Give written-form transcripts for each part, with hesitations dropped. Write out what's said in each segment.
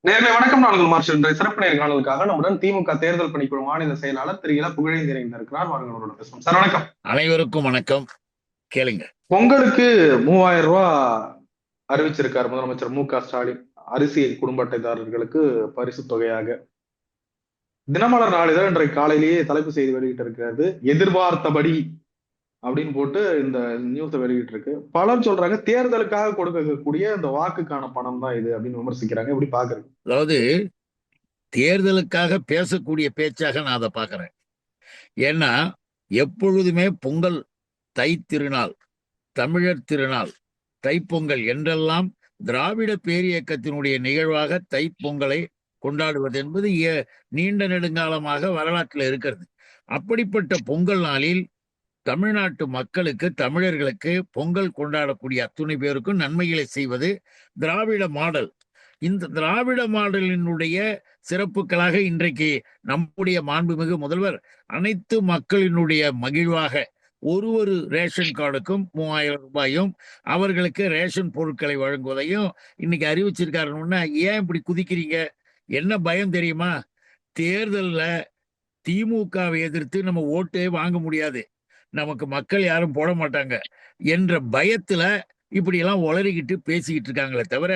நேர்மை வணக்கம். நாங்கள் மார்ஷல். இன்றைய சிறப்பு நேர்காணலுக்காக நம்முடன் திமுக தேர்தல் பணிக்குழு மாநில செயலாளர் திரு இல புகழேந்திரன் இருக்கிறார். வாருங்களோட பேசுவோம். சார் வணக்கம். அனைவருக்கும் வணக்கம். கேளுங்க. பொங்கலுக்கு 3000 ரூபாய் அறிவிச்சிருக்கார் முதலமைச்சர் மு.க.ஸ்டாலின். அரிசி குடும்ப அட்டைதாரர்களுக்கு பரிசு தொகையாக. தினமலர் நாளிதழ் இன்றைக்கு காலையிலேயே தலைப்பு செய்தி வெளியிட்டு இருக்கிறது. எதிர்பார்த்தபடி அப்படின்னு போட்டு இந்த நியூஸை வெளியிட்டு இருக்கு. பலர் சொல்றாங்க தேர்தலுக்காக கொடுக்கக்கூடிய இந்த வாக்குக்கான பணம் தான் இது அப்படின்னு விமர்சிக்கிறாங்க. எப்படி பாக்குறது? அதாவது தேர்தலுக்காக பேசக்கூடிய பேச்சாக நான் அதை பார்க்கிறேன். ஏன்னா எப்பொழுதுமே பொங்கல், தை திருநாள், தமிழர் திருநாள், தைப்பொங்கல் என்றெல்லாம் திராவிட பேரியக்கத்தினுடைய நிகழ்வாக தைப்பொங்கலை கொண்டாடுவது என்பது நீண்ட நெடுங்காலமாக வரலாற்றில் இருக்கிறது. அப்படிப்பட்ட பொங்கல் நாளில் தமிழ்நாட்டு மக்களுக்கு, தமிழர்களுக்கு பொங்கல் கொண்டாடக்கூடிய அத்துணை பேருக்கும் நன்மைகளை செய்வது திராவிட மாடல். இந்த திராவிட மாடலினுடைய சிறப்புகளாக இன்றைக்கு நம்முடைய மாண்புமிகு முதல்வர் அனைத்து மக்களினுடைய மகிழ்வாக ஒரு ரேஷன் கார்டுக்கும் 3000 ரூபாயும் அவர்களுக்கு ரேஷன் பொருட்களை வழங்குவதையும் இன்னைக்கு அறிவிச்சிருக்காருன்னா, ஏன் இப்படி குதிக்கிறீங்க? என்ன பயம் தெரியுமா? தேர்தல்ல திமுகவை எதிர்த்து நம்ம ஓட்டே வாங்க முடியாது, நமக்கு மக்கள் யாரும் போட மாட்டாங்க என்ற பயத்துல இப்படி எல்லாம் உளறிக்கிட்டு பேசிக்கிட்டு இருக்காங்களே தவிர,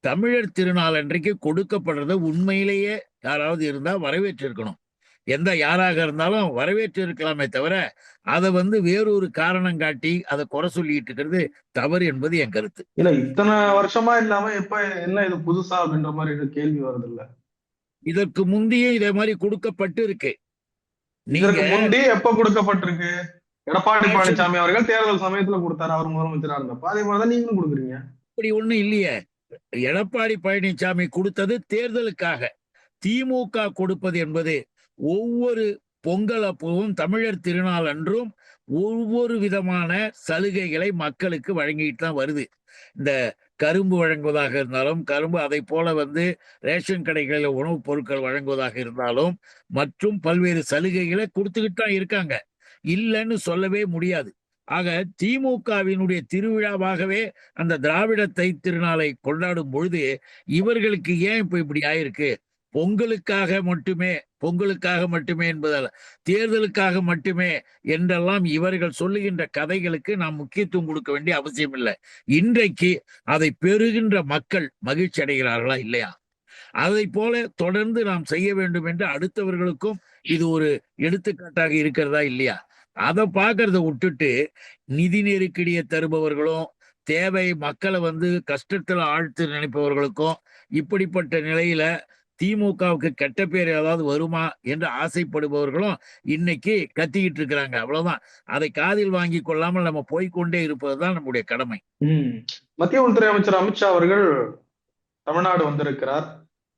தமிழர் திருநாள் அன்றைக்கு கொடுக்கப்படுறத உண்மையிலேயே யாராவது இருந்தா வரவேற்று இருக்கணும். யாராக இருந்தாலும் வரவேற்று இருக்கலாமே தவிர, அதை வேறொரு காரணம் காட்டி அதை குறை சொல்லிட்டு இருக்கிறது தவறு என்பது என் கருத்து. இல்ல, இத்தனை வருஷமா இல்லாம எப்ப என்ன இது புதுசா அப்படின்ற மாதிரி கேள்வி வருது இல்ல? இதற்கு முந்தைய இதே மாதிரி கொடுக்கப்பட்டு இருக்கு. இதற்கு முந்தைய எப்ப கொடுக்கப்பட்டிருக்கு? எடப்பாடி பழனிசாமி அவர்கள் தேர்தல் சமயத்துல கொடுத்தாரு, அவர் முதலமைச்சரா இருந்தப்ப. அதே மாதிரிதான் நீங்களும் கொடுக்குறீங்க. அப்படி ஒண்ணும் இல்லையே. எடப்பாடி பழனிசாமி கொடுத்தது தேர்தலுக்காக. திமுக கொடுப்பது என்பது ஒவ்வொரு பொங்கல் அப்பவும், தமிழர் திருநாள் அன்றும் ஒவ்வொரு விதமான சலுகைகளை மக்களுக்கு வழங்கிட்டு தான் வருது. இந்த கரும்பு வழங்குவதாக இருந்தாலும், கரும்பு அதை போல ரேஷன் கடைகளில் உணவுப் பொருட்கள் வழங்குவதாக இருந்தாலும், மற்றும் பல்வேறு சலுகைகளை கொடுத்துக்கிட்டு தான் இருக்காங்க. இல்லைன்னு சொல்லவே முடியாது. ஆக திமுகவினுடைய திருவிழாவாகவே அந்த திராவிட தை திருநாளை கொண்டாடும் பொழுது இவர்களுக்கு ஏன் இப்ப இப்படி ஆயிருக்கு? பொங்கலுக்காக மட்டுமே என்பதால், தேர்தலுக்காக மட்டுமே என்றெல்லாம் இவர்கள் சொல்லுகின்ற கதைகளுக்கு நாம் முக்கியத்துவம் கொடுக்க வேண்டிய அவசியம் இல்லை. இன்றைக்கு அதை பெறுகின்ற மக்கள் மகிழ்ச்சி அடைகிறார்களா இல்லையா? அதை போல தொடர்ந்து நாம் செய்ய வேண்டும் என்று அடுத்தவர்களுக்கும் இது ஒரு எடுத்துக்காட்டாக இருக்கிறதா இல்லையா? அதை பார்க்கறத விட்டுட்டு நிதி நெருக்கடியை தருபவர்களும், தேவை மக்களை கஷ்டத்துல ஆழ்த்து நினைப்பவர்களுக்கும், இப்படிப்பட்ட நிலையில திமுகவுக்கு கெட்ட பேர் ஏதாவது வருமா என்று ஆசைப்படுபவர்களும் இன்னைக்கு கத்திக்கிட்டு இருக்கிறாங்க. அவ்வளவுதான். அதை காதில் வாங்கி கொள்ளாமல் நம்ம போய்கொண்டே இருப்பதுதான் நம்முடைய கடமை. மத்திய உள்துறை அமைச்சர் அமித்ஷா அவர்கள் தமிழ்நாடு வந்திருக்கிறார்.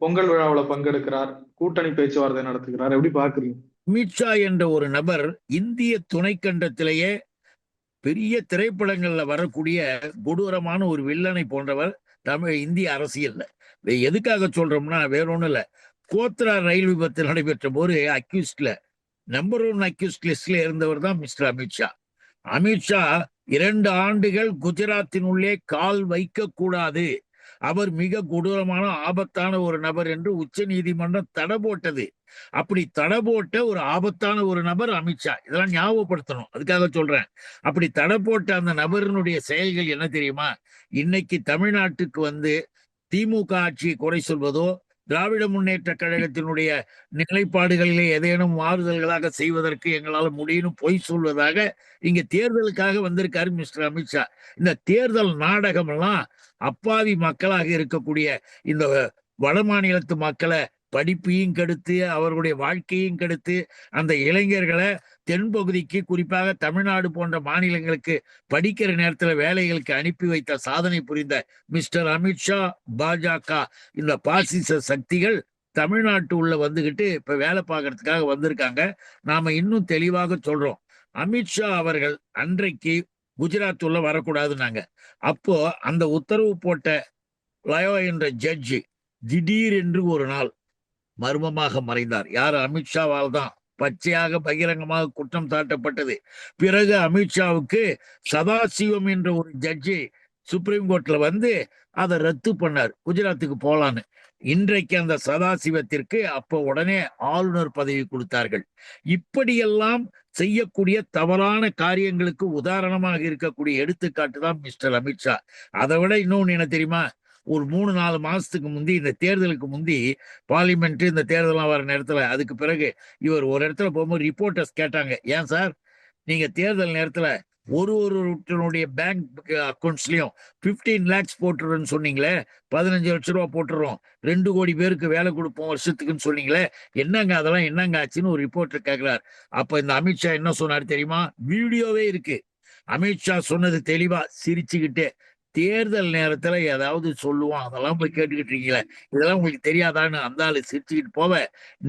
பொங்கல் விழாவில் பங்கெடுக்கிறார், கூட்டணி பேச்சுவார்த்தை நடத்துகிறார். எப்படி பாக்குறீங்க? அமித்ஷா என்ற ஒரு நபர் இந்திய துணைக்கண்டத்திலேயே பெரிய திரைப்படங்கள்ல வரக்கூடிய கொடூரமான ஒரு வில்லனை போன்றவர் இந்திய அரசியல்ல. எதுக்காக சொல்றோம்னா வேற ஒண்ணும் இல்ல. கோத்ரா ரயில் விபத்து நடைபெற்ற போது அக்யூஸ்ட்ல நம்பர் 1 அக்யூஸ்ட் லிஸ்ட்ல இருந்தவர் தான் மிஸ்டர் அமித்ஷா. அமித்ஷா 2 ஆண்டுகள் குஜராத்தின் உள்ளே கால் வைக்க கூடாது, அவர் மிக கொடூரமான ஆபத்தான ஒரு நபர் என்று உச்ச நீதிமன்றம் தடை போட்டது. அப்படி தடை போட்ட ஒரு ஆபத்தான ஒரு நபர் அமித்ஷா. இதெல்லாம் ஞாபகப்படுத்தணும், அதுக்காக சொல்றேன். அப்படி தடை போட்ட அந்த நபரினுடைய செயல்கள் என்ன தெரியுமா? இன்னைக்கு தமிழ்நாட்டுக்கு திமுக ஆட்சியை குறை சொல்வதோ, திராவிட முன்னேற்ற கழகத்தினுடைய நிலைப்பாடுகளிலே ஏதேனும் மாறுதல்களாக செய்வதற்கு எங்களால் முடியும் பொய் சொல்வதாக இங்க தேர்தலுக்காக வந்திருக்காரு மிஸ்டர் அமித்ஷா. இந்த தேர்தல் நாடகம் எல்லாம் அப்பாவி மக்களாக இருக்கக்கூடிய இந்த வட மாநிலத்து மக்களை படிப்பையும் கெடுத்து, அவர்களுடைய வாழ்க்கையும் கெடுத்து, அந்த இளைஞர்களை தென்பகுதிக்கு, குறிப்பாக தமிழ்நாடு போன்ற மாநிலங்களுக்கு படிக்கிற நேரத்துல வேலைகளுக்கு அனுப்பி வைத்த சாதனை புரிந்த மிஸ்டர் அமித்ஷா, பாஜக, இந்த பாசிச சக்திகள் தமிழ்நாட்டு உள்ள வந்துகிட்டு இப்ப வேலை பார்க்கறதுக்காக வந்திருக்காங்க. நாம இன்னும் தெளிவாக சொல்றோம், அமித்ஷா அவர்கள் அன்றைக்கு குஜராத் உள்ள வரக்கூடாதுன்னாங்க. அப்போ அந்த உத்தரவு போட்ட லயோ என்ற ஜட்ஜி திடீர் என்று ஒரு நாள் மர்மமாக மறைந்தார். யார்? அமித்ஷாவால் தான் பச்சையாக பகிரங்கமாக குற்றம் சாட்டப்பட்டது. பிறகு அமித்ஷாவுக்கு சதாசிவம் என்ற ஒரு ஜட்ஜி சுப்ரீம் கோர்ட்ல வந்து அதை ரத்து பண்ணார், குஜராத்துக்கு போலான்னு. இன்றைக்கு அந்த சதாசிவத்திற்கு அப்ப உடனே ஆளுநர் பதவி கொடுத்தார்கள். இப்படியெல்லாம் செய்யக்கூடிய தவறான காரியங்களுக்கு உதாரணமாக இருக்கக்கூடிய எடுத்துக்காட்டு தான் மிஸ்டர் அமித்ஷா. அதை விட இன்னொன்னு என்ன தெரியுமா? ஒரு 3-4 மாசத்துக்கு முந்தி, இந்த தேர்தலுக்கு முந்தி, பார்லிமெண்ட் இந்த தேர்தலாம் வர நேரத்துல, அதுக்கு பிறகு இவர் ஒரு இடத்துல போகும்போது ரிப்போர்ட்டர்ஸ் கேட்டாங்க, ஏன் சார் நீங்க தேர்தல் நேரத்துல ஒருவருடைய பேங்க் அக்கௌண்ட்ஸ்லயும் 15 lakhs போட்டுருன்னு சொன்னீங்களே, 15 லட்சம் ரூபாய் போட்டுறோம், 2 கோடி பேருக்கு வேலை கொடுப்போம் வருஷத்துக்குன்னு சொன்னீங்களே, என்னங்க அதெல்லாம் என்னங்க ஆச்சுன்னு ஒரு ரிப்போர்ட்டர் கேட்கிறார். அப்ப இந்த அமித்ஷா என்ன சொன்னார் தெரியுமா? வீடியோவே இருக்கு. அமித்ஷா சொன்னது தெளிவா, சிரிச்சுக்கிட்டே, தேர்தல் நேரத்துல ஏதாவது சொல்லுவான், அதெல்லாம் போய் கேட்டுக்கிட்டு இருக்கீங்களே, இதெல்லாம் உங்களுக்கு தெரியாதான்னு அந்த ஆளு சிரிச்சுக்கிட்டு போவ,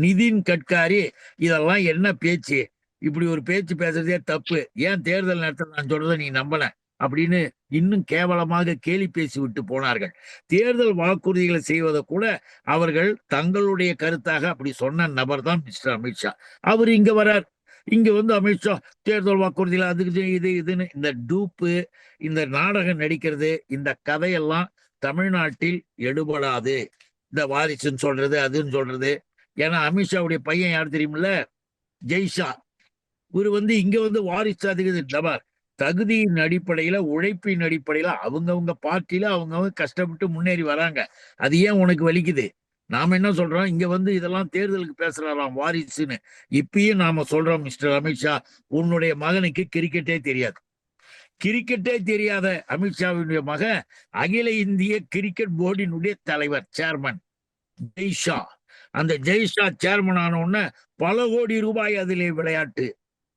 நிதின் கட்காரி இதெல்லாம் என்ன பேச்சு, இப்படி ஒரு பேச்சு பேசுறதே தப்பு, ஏன் தேர்தல் நேரத்தில் நான் சொல்றதை நீ நம்பல அப்படின்னு இன்னும் கேவலமாக கேலி பேசி விட்டு போனார்கள். தேர்தல் வாக்குறுதிகளை செய்வதை கூட அவர்கள் தங்களுடைய கருத்தாக அப்படி சொன்ன நபர் தான் மிஸ்டர் அமித்ஷா. அவர் இங்க வரார். இங்க வந்து அமித்ஷா தேர்தல் வாக்குறுதியில அதுக்கு இது இதுன்னு இந்த டூப்பு, இந்த நாடகம் நடிக்கிறது, இந்த கதையெல்லாம் தமிழ்நாட்டில் எடுபடாது. இந்த வாரிசுன்னு சொல்றது, அதுன்னு சொல்றது. ஏன்னா அமித்ஷாவுடைய பையன் யார் தெரியுமில்ல? ஜெய்ஷா. இவர் வந்து இங்க வந்து வாரிசு அதிகது நபர். தகுதியின் அடிப்படையில, உழைப்பின் அடிப்படையில அவங்கவுங்க பார்ட்டியில அவங்கவுங்க கஷ்டப்பட்டு முன்னேறி வராங்க. அது ஏன் உனக்கு வலிக்குது? நாம என்ன சொல்றோம், இங்க வந்து இதெல்லாம் தேர்தலுக்கு பேசுறாராம் வாரிசுன்னு. இப்பயும் நாம சொல்றோம், மிஸ்டர் அமித்ஷா, உன்னுடைய மகனுக்கு கிரிக்கெட்டே தெரியாது. கிரிக்கெட்டே தெரியாத அமித்ஷாவினுடைய மகன் அகில இந்திய கிரிக்கெட் போர்டினுடைய தலைவர், சேர்மன் ஜெய்ஷா. அந்த ஜெய்ஷா சேர்மன் ஆன உடனே பல கோடி ரூபாய் அதிலே விளையாட்டு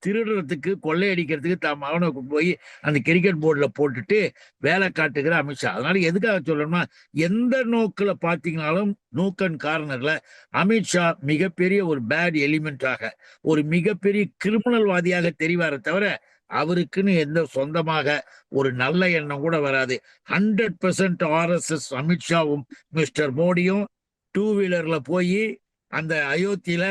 திருடுறதுக்கு, கொள்ளையடிக்கிறதுக்கு தான் மகனை போய் அந்த கிரிக்கெட் போர்டுல போட்டுட்டு வேலை காட்டுகிற அமித்ஷா. அதனால எதுக்காக சொல்லணும்னா, எந்த நோக்கில பாத்தீங்கன்னாலும் நோக்கன் கார்னர்ல அமித்ஷா மிகப்பெரிய ஒரு பேட் எலிமெண்டாக, ஒரு மிகப்பெரிய கிரிமினல்வாதியாக தெரிவார தவிர அவருக்குன்னு எந்த சொந்தமாக ஒரு நல்ல எண்ணம் கூட வராது. 100% RSS அமித்ஷாவும் மிஸ்டர் மோடியும் 2 வீலர்ல போய் அந்த அயோத்தியில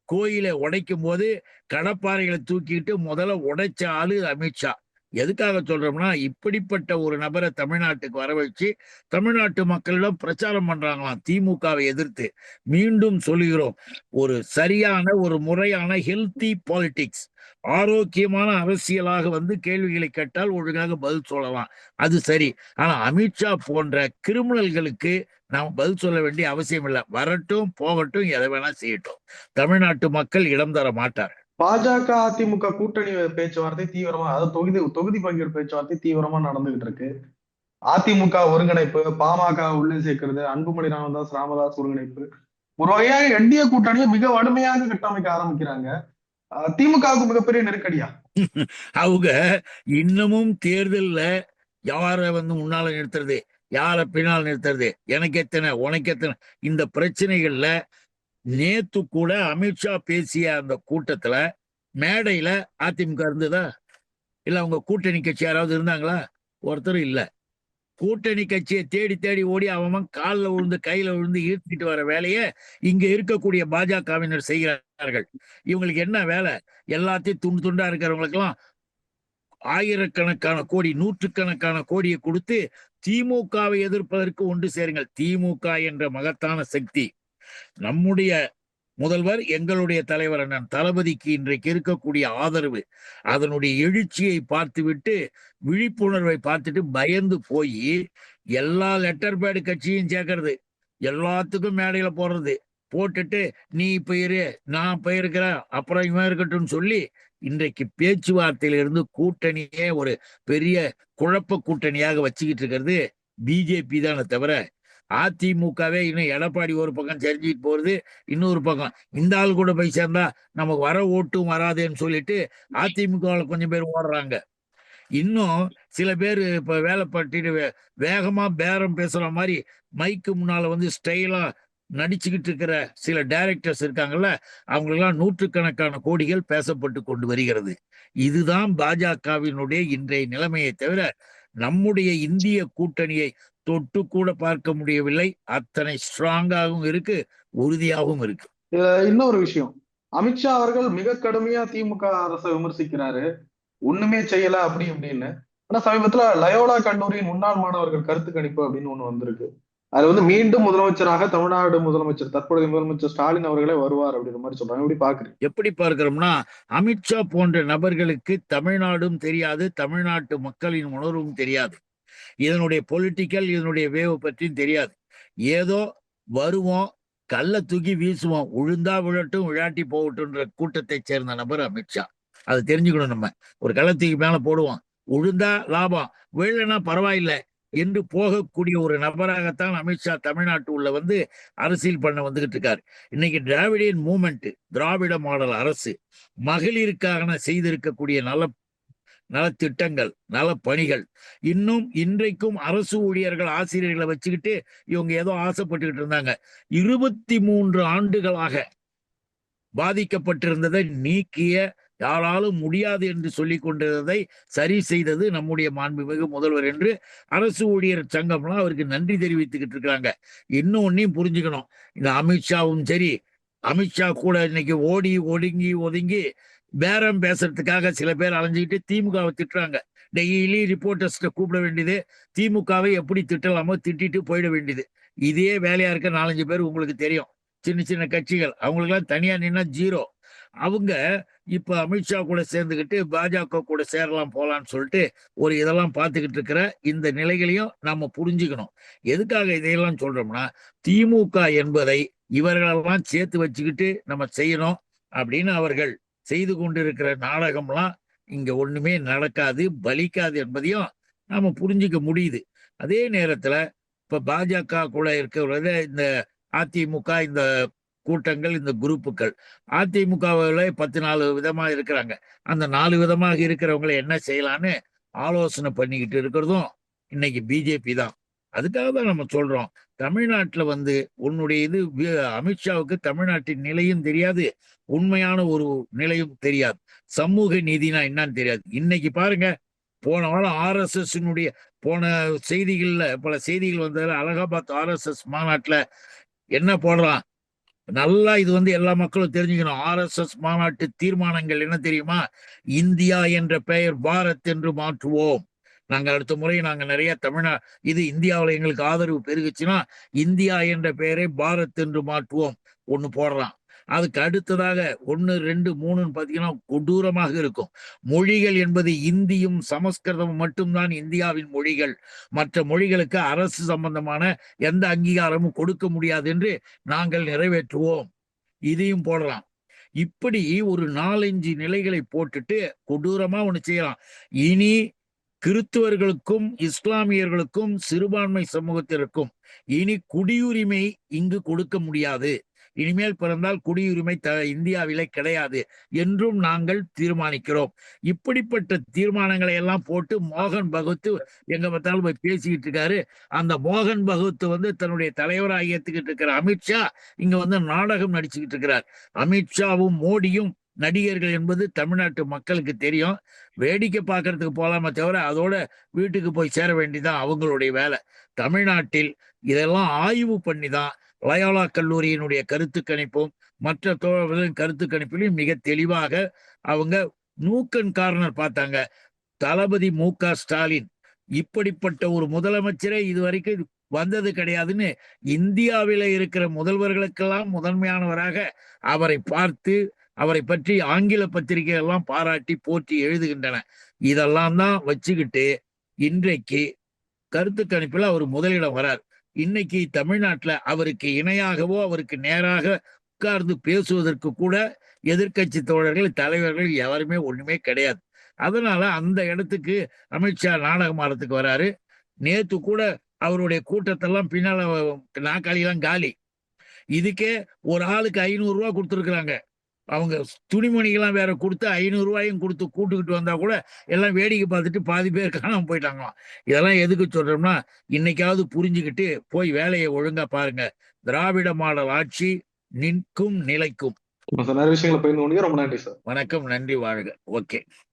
கோயிலை உடைக்கும் போது கடப்பாறைகளை தூக்கிட்டு முதல்ல உடைச்ச ஆளு அமித்ஷா. எதுக்காக சொல்றோம்னா, இப்படிப்பட்ட ஒரு நபரை தமிழ்நாட்டுக்கு வர வச்சு தமிழ்நாட்டு மக்களிடம் பிரச்சாரம் பண்றாங்களாம் திமுகவை எதிர்த்து. மீண்டும் சொல்லுகிறோம், ஒரு சரியான, ஒரு முறையான ஹெல்தி பாலிடிக்ஸ், ஆரோக்கியமான அரசியலாக வந்து கேள்விகளை கேட்டால் ஒழுங்காக பதில் சொல்லலாம், அது சரி. ஆனா அமித்ஷா போன்ற கிரிமினல்களுக்கு நாம் பதில் சொல்ல வேண்டிய அவசியம் இல்லை. வரட்டும், போகட்டும், எதை வேணா செய்யட்டும், தமிழ்நாட்டு மக்கள் இடம் தர மாட்டார். பாஜக அதிமுக கூட்டணி பேச்சுவார்த்தை தீவிரமா, அதாவது தொகுதி பங்கீடு பேச்சுவார்த்தை தீவிரமா நடந்துகிட்டு இருக்கு. அதிமுக ஒருங்கிணைப்பு, பாமக உள்ளே சேர்க்கிறது, அன்புமணி ராமதாஸ் ஒருங்கிணைப்பு, ஒரு வகையாக என்டிஏ கூட்டணியை மிக வலிமையாக கட்டமைக்க ஆரம்பிக்கிறாங்க. திமுகவுக்கு மிகப்பெரிய நெருக்கடியா? அவங்க இன்னமும் தேர்தல்ல யார வந்து முன்னால நிறுத்துறது, யார பின்னால் நிறுத்துறது, எனக்கு எத்தனை உனக்கு எத்தனை, இந்த பிரச்சனைகள்ல நேத்து கூட அமித்ஷா பேசிய அந்த கூட்டத்துல மேடையில அதிமுக இருந்ததா? இல்ல அவங்க கூட்டணி கட்சி யாராவது இருந்தாங்களா? ஒருத்தரும் இல்ல. கூட்டணி கட்சியை தேடி தேடி ஓடி அவன் காலில் விழுந்து கையில விழுந்து ஈர்த்திட்டு வர வேலையை இங்க இருக்கக்கூடிய பாஜகவினர் செய்கிறார்கள். இவங்களுக்கு என்ன வேலை? எல்லாத்தையும் துண்டு துண்டா இருக்கிறவங்களுக்கு எல்லாம் ஆயிரக்கணக்கான கோடி, நூற்றுக்கணக்கான கோடியை கொடுத்து திமுகவை எதிர்ப்பதற்கு ஒன்று சேருங்கள். திமுக என்ற மகத்தான சக்தி, நம்முடைய முதல்வர், எங்களுடைய தலைவர் அண்ணன் தளபதிக்கு இன்றைக்கு இருக்கக்கூடிய ஆதரவு, அதனுடைய எழுச்சியை பார்த்துவிட்டு, விழிப்புணர்வை பார்த்துட்டு பயந்து போய் எல்லா லெட்டர் பேடு கட்சியும் சேர்க்கறது, எல்லாத்துக்கும் மேடையில போடுறது, போட்டுட்டு நீ இப்ப இரு, நான் போயிருக்கிறேன், அப்புறம் இவன் இருக்கட்டும் சொல்லி இன்றைக்கு பேச்சுவார்த்தையில இருந்து கூட்டணியே ஒரு பெரிய குழப்ப கூட்டணியாக வச்சுக்கிட்டு இருக்கிறது பிஜேபி தானே தவிர அதிமுகவே இன்னும் எடப்பாடி ஒரு பக்கம் தெரிஞ்சுட்டு போறது, இன்னொரு பக்கம் இந்த ஆள் கூட போய் சேர்ந்தா நமக்கு வர ஓட்டும் வராதுன்னு சொல்லிட்டு அதிமுகவில் கொஞ்சம் பேர் ஓடுறாங்க. இன்னும் சில பேர் இப்ப வேலை பட்டிட்டு வேகமா பேரம் பேசுற மாதிரி மைக்கு முன்னால வந்து ஸ்டைலா நடிச்சுக்கிட்டு இருக்கிற சில டைரக்டர்ஸ் இருக்காங்கல்ல, அவங்களெல்லாம் நூற்றுக்கணக்கான கோடிகள் பேசப்பட்டு கொண்டு வருகிறது. இதுதான் பாஜகவினுடைய இன்றைய நிலைமையை தவிர நம்முடைய இந்திய கூட்டணியை தொட்டு கூட பார்க்க முடியவில்லை. அத்தனை ஸ்ட்ராங்காகவும் இருக்கு, உறுதியாகவும் இருக்கு. இன்னொரு விஷயம், அமித்ஷா அவர்கள் மிக கடுமையா திமுக அரசை விமர்சிக்கிறாரு, ஒண்ணுமே செய்யல அப்படி இப்படின்னு. ஆனா சமீபத்துல லயோலா கல்லூரியின் முன்னாள் மாணவர்கள் கருத்து கணிப்பு அப்படின்னு ஒண்ணு வந்திருக்கு. அது வந்து மீண்டும் முதலமைச்சராக தமிழ்நாடு முதலமைச்சர் தற்போதைய முதலமைச்சர் ஸ்டாலின் அவர்களே வருவார் அப்படின்ற மாதிரி சொல்றாங்க. எப்படி பாக்குறீங்க? எப்படி பார்க்கிறோம்னா, அமித்ஷா போன்ற நபர்களுக்கு தமிழ்நாடும் தெரியாது, தமிழ்நாட்டு மக்களின் உணர்வும் தெரியாது. இதனுடைய பொலிட்டிக்கல், இதனுடைய வேவ் பற்றியும் தெரியாது. ஏதோ வருவோம், கல்ல தூக்கி வீசுவோம், விழுந்தா விழட்டும், விழாட்டி போகட்டும்ன்ற கூட்டத்தை சேர்ந்த நபர் அமித்ஷா. அதை தெரிஞ்சுக்கணும் நம்ம. ஒரு கல்ல தூக்கி மேல போடுவோம், விழுந்தா லாபம், விழலைன்னா பரவாயில்லை என்று போகக்கூடிய ஒரு நபராகத்தான் அமித்ஷா தமிழ்நாட்டு உள்ள வந்து அரசியல் பண்ண வந்துகிட்டு இருக்காரு. இன்னைக்கு டிராவிடியன் மூமெண்ட், திராவிட மாடல் அரசு மகளிருக்காக செய்திருக்கக்கூடிய நலத்திட்டங்கள், நல பணிகள், இன்னும் இன்றைக்கும் அரசு ஊழியர்கள், ஆசிரியர்களை வச்சுக்கிட்டு இவங்க ஏதோ ஆசைப்பட்டுக்கிட்டு இருந்தாங்க. 23 ஆண்டுகளாக பாதிக்கப்பட்டிருந்ததை நீக்கிய, யாராலும் முடியாது என்று சொல்லிக் கொண்டிருந்ததை சரி செய்தது நம்முடைய மாண்புமிகு முதல்வர் என்று அரசு ஊழியர் சங்கம்லாம் அவருக்கு நன்றி தெரிவித்துக்கிட்டு இருக்கிறாங்க. இன்னொன்னையும் புரிஞ்சுக்கணும், இந்த அமித்ஷாவும் சரி, அமித்ஷா கூட இன்னைக்கு ஓடி ஒதுங்கி பேரம் பேசுறதுக்காக சில பேர் அலைஞ்சுக்கிட்டு திமுகவை திட்டுறாங்க. டெய்லி ரிப்போர்ட்டர்ஸ்ட கூப்பிட வேண்டியது, திமுகவை எப்படி திட்டலாமோ திட்டிட்டு போயிட வேண்டியது. இதே வேலையா இருக்க 4-5 பேர் உங்களுக்கு தெரியும். சின்ன சின்ன கட்சிகள், அவங்களுக்கெல்லாம் தனியா நின்னா ஜீரோ. அவங்க இப்ப அமித்ஷா கூட சேர்ந்துக்கிட்டு பாஜக கூட சேரலாம் போலான்னு சொல்லிட்டு ஒரு இதெல்லாம் பார்த்துக்கிட்டு இருக்கிற இந்த நிலைகளையும் நம்ம புரிஞ்சுக்கணும். எதுக்காக இதையெல்லாம் சொல்றோம்னா, திமுக என்பதை இவர்களெல்லாம் சேர்த்து வச்சுக்கிட்டு நம்ம செய்யணும் அப்படின்னு அவர்கள் செய்து கொண்டிருக்கிற நாடகம்லாம் இங்க ஒண்ணுமே நடக்காது, பலிக்காது என்பதையும் நாம புரிஞ்சுக்க முடியுது. அதே நேரத்துல இப்ப பாஜக கூட இருக்கிறத இந்த அதிமுக, இந்த கூட்டங்கள், இந்த குரூப்புகள், அதிமுகவில் 14 விதமா இருக்கிறாங்க. அந்த 4 விதமாக இருக்கிறவங்களை என்ன செய்யலான்னு ஆலோசனை பண்ணிக்கிட்டு இருக்கிறதும் இன்னைக்கு பிஜேபி தான். அதுக்காக தான் நம்ம சொல்றோம், தமிழ்நாட்டுல வந்து உன்னுடைய இது அமித்ஷாவுக்கு தமிழ்நாட்டின் நிலையும் தெரியாது, உண்மையான ஒரு நிலையும் தெரியாது, சமூக நீதினா என்னன்னு தெரியாது. இன்னைக்கு பாருங்க, போன வாரம் ஆர்எஸ்எஸ் போன செய்திகள்ல பல செய்திகள் வந்ததுல அலகாபாத் ஆர்எஸ்எஸ் மாநாட்டுல என்ன போடுறான், நல்லா இது வந்து எல்லா மக்களும் தெரிஞ்சுக்கணும். ஆர்எஸ்எஸ் மாநாட்டு தீர்மானங்கள் என்ன தெரியுமா? இந்தியா என்ற பெயர் பாரத் என்று மாற்றுவோம். நாங்க அடுத்த முறை நாங்க நிறைய இது இந்தியாவில் எங்களுக்கு ஆதரவு பெருகுச்சுன்னா இந்தியா என்ற பெயரை பாரத் என்று மாற்றுவோம் ஒண்ணு போடுறான். அதுக்கு அடுத்ததாக 1, 2, 3 பாத்தீங்கன்னா கொடூரமாக இருக்கும். மொழிகள் என்பது இந்தியும் சமஸ்கிருதமும் மட்டும்தான் இந்தியாவின் மொழிகள், மற்ற மொழிகளுக்கு அரசு சம்பந்தமான எந்த அங்கீகாரமும் கொடுக்க முடியாது என்று நாங்கள் நிறைவேற்றுவோம். இதையும் போடலாம். இப்படி ஒரு 4-5 நிலைகளை போட்டுட்டு கொடூரமா ஒண்ணு செய்யலாம். இனி கிறிஸ்துவர்களுக்கும் இஸ்லாமியர்களுக்கும் சிறுபான்மை சமூகத்திற்கும் இனி குடியுரிமை இங்கு கொடுக்க முடியாது, இனிமேல் பிறந்தால் குடியுரிமை இந்தியாவிலே கிடையாது என்றும் நாங்கள் தீர்மானிக்கிறோம். இப்படிப்பட்ட தீர்மானங்களை எல்லாம் போட்டு மோகன் பகவத் எங்க பார்த்தாலும் போய் பேசிக்கிட்டு இருக்காரு. அந்த மோகன் பகவத் வந்து தன்னுடைய தலைவராக ஏத்துக்கிட்டு இருக்கிற அமித்ஷா இங்க வந்து நாடகம் நடிச்சுக்கிட்டு இருக்கிறார். அமித்ஷாவும் மோடியும் நடிகர்கள் என்பது தமிழ்நாட்டு மக்களுக்கு தெரியும். வேடிக்கை பார்க்கறதுக்கு போலாமே தவிர அதோட வீட்டுக்கு போய் சேர வேண்டியதான் அவங்களுடைய வேலை. தமிழ்நாட்டில் இதெல்லாம் ஆய்வு பண்ணி தான் லயோலா கல்லூரியினுடைய கருத்து கணிப்பும் மற்ற தோழர்களின் கருத்து கணிப்பிலும் மிக தெளிவாக அவங்க நூக்கன் கார்னர் பார்த்தாங்க. தளபதி மு.க. ஸ்டாலின் இப்படிப்பட்ட ஒரு முதலமைச்சரே இதுவரைக்கும் வந்தது கிடையாதுன்னு இந்தியாவில இருக்கிற முதல்வர்களுக்கெல்லாம் முதன்மையானவராக அவரை பார்த்து, அவரை பற்றி ஆங்கில பத்திரிகை எல்லாம் பாராட்டி போற்றி எழுதுகின்றன. இதெல்லாம் தான் வச்சுக்கிட்டு இன்றைக்கு கருத்து கணிப்புல அவர் முதலிடம் வரார். இன்னைக்கு தமிழ்நாட்டுல அவருக்கு இணையாகவோ அவருக்கு நேராக உட்கார்ந்து பேசுவதற்கு கூட எதிர்கட்சி தோழர்கள், தலைவர்கள் யாருமே ஒண்ணுமே கிடையாது. அதனால அந்த இடத்துக்கு அமித்ஷா நாடகம் ஆடுறதுக்கு வராரு. நேத்து கூட அவருடைய கூட்டத்தெல்லாம் பின்னால நாக்காளியெல்லாம் காலி. இதுக்கே ஒரு ஆளுக்கு 500 ரூபாய் கொடுத்துருக்குறாங்க. அவங்க துணிமணிகள்லாம் வேற கொடுத்து 500 ரூபாயும் கொடுத்து கூட்டுக்கிட்டு வந்தா கூட எல்லாம் வேடிக்கை பார்த்துட்டு பாதி பேர் காணாம போயிட்டாங்களாம். இதெல்லாம் எதுக்கு சொல்றோம்னா, இன்னைக்காவது புரிஞ்சுக்கிட்டு போய் வேலையை ஒழுங்கா பாருங்க. திராவிட மாடல் ஆட்சி நிற்கும், நிலைக்கும். நிறைய விஷயங்களை பகிர்ந்து கொண்டீங்க. ரொம்ப நன்றி சார். வணக்கம், நன்றி, வாழ்க. ஓகே.